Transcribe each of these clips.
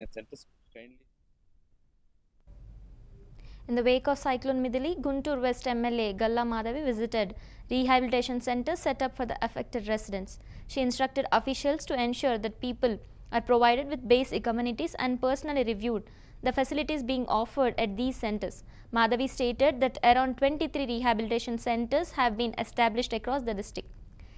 In the wake of Cyclone Midili, Guntur West MLA Galla Madhavi visited rehabilitation centers set up for the affected residents. She instructed officials to ensure that people are provided with basic amenities and personally reviewed the facilities being offered at these centers. Madhavi stated that around 23 rehabilitation centers have been established across the district.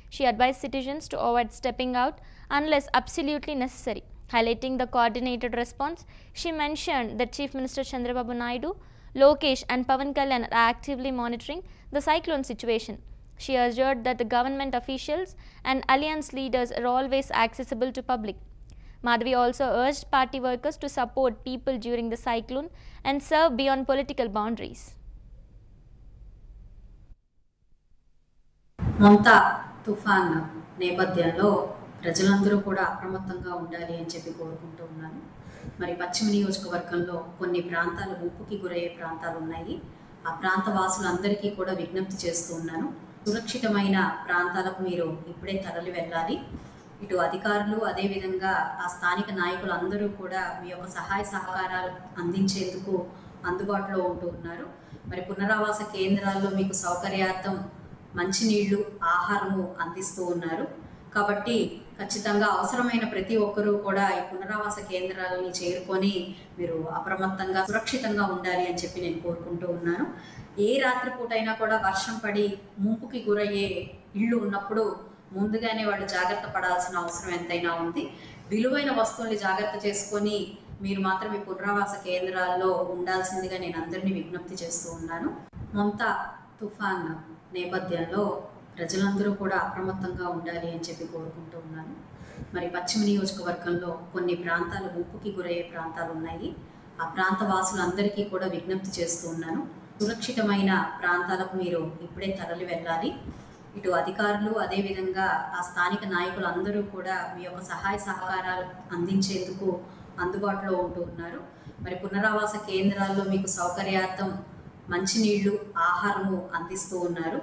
She advised citizens to avoid stepping out unless absolutely necessary. Highlighting the coordinated response, she mentioned that Chief Minister Chandrababu Naidu, Lokesh and Pavan Kalyan are actively monitoring the cyclone situation. She assured that the government officials and alliance leaders are always accessible to public. Madhavi also urged party workers to support people during the cyclone and serve beyond political boundaries. Montha తుఫాన్ నేపథ్యంలో ప్రజలందరూ కూడా అప్రమత్తంగా ఉండాలి అని చెప్పి కోరుకుంటూ ఉన్నాను. మరి పశ్చిమ నియోజకవర్గంలో కొన్ని ప్రాంతాలు ముప్పుకి గురయ్యే ప్రాంతాలు ఉన్నాయి. ఆ ప్రాంత వాసులందరికీ కూడా విజ్ఞప్తి చేస్తూ ఉన్నాను. సురక్షితమైన ప్రాంతాలకు మీరు ఇప్పుడే తరలి వెళ్ళాలి. ఇటు అధికారులు అదేవిధంగా ఆ స్థానిక నాయకులు అందరూ కూడా మీ యొక్క సహాయ సహకారాలు అందించేందుకు అందుబాటులో ఉంటూ ఉన్నారు. మరి పునరావాస కేంద్రాల్లో మీకు సౌకర్యార్థం మంచినీళ్లు ఆహారము అందిస్తూ ఉన్నారు. కాబట్టి ఖచ్చితంగా అవసరమైన ప్రతి ఒక్కరూ కూడా ఈ పునరావాస కేంద్రాలని చేరుకొని మీరు అప్రమత్తంగా సురక్షితంగా ఉండాలి అని చెప్పి నేను కోరుకుంటూ ఉన్నాను. ఏ రాత్రిపూట అయినా కూడా వర్షం పడి ముంపుకి గురయ్యే ఇళ్ళు ఉన్నప్పుడు ముందుగానే వాళ్ళు జాగ్రత్త పడాల్సిన అవసరం ఎంతైనా ఉంది. విలువైన వస్తువుల్ని జాగ్రత్త చేసుకొని మీరు మాత్రం ఈ పునరావాస కేంద్రాల్లో ఉండాల్సిందిగా నేను అందరినీ విజ్ఞప్తి చేస్తూ ఉన్నాను. మొంతా తుఫాన్ నేపథ్యంలో ప్రజలందరూ కూడా అప్రమత్తంగా ఉండాలి అని చెప్పి కోరుకుంటూ ఉన్నాను. మరి పశ్చిమ నియోజకవర్గంలో కొన్ని ప్రాంతాలు ముప్పుకి గురయ్యే ప్రాంతాలు ఉన్నాయి. ఆ ప్రాంత వాసులందరికీ కూడా విజ్ఞప్తి చేస్తూ ఉన్నాను. సురక్షితమైన ప్రాంతాలకు మీరు ఇప్పుడే తరలి వెళ్ళాలి. ఇటు అధికారులు అదేవిధంగా ఆ స్థానిక నాయకులు అందరూ కూడా మీ యొక్క సహాయ సహకారాలు అందించేందుకు అందుబాటులో ఉంటూ ఉన్నారు. మరి పునరావాస కేంద్రాల్లో మీకు సౌకర్యార్థం మంచినీళ్లు ఆహారము అందిస్తూ ఉన్నారు.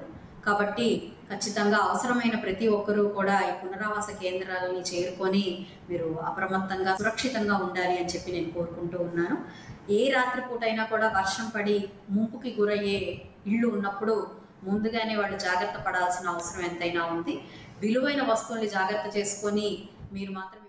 కాబట్టి ఖచ్చితంగా అవసరమైన ప్రతి ఒక్కరూ కూడా ఈ పునరావాస కేంద్రాలని చేరుకొని మీరు అప్రమత్తంగా సురక్షితంగా ఉండాలి అని చెప్పి నేను కోరుకుంటూ ఉన్నాను. ఏ రాత్రిపూట అయినా కూడా వర్షం పడి ముంపుకి గురయ్యే ఇళ్ళు ఉన్నప్పుడు ముందుగానే వాళ్ళు జాగ్రత్త పడాల్సిన అవసరం ఎంతైనా ఉంది. విలువైన వస్తువుల్ని జాగ్రత్త చేసుకొని మీరు మాత్రం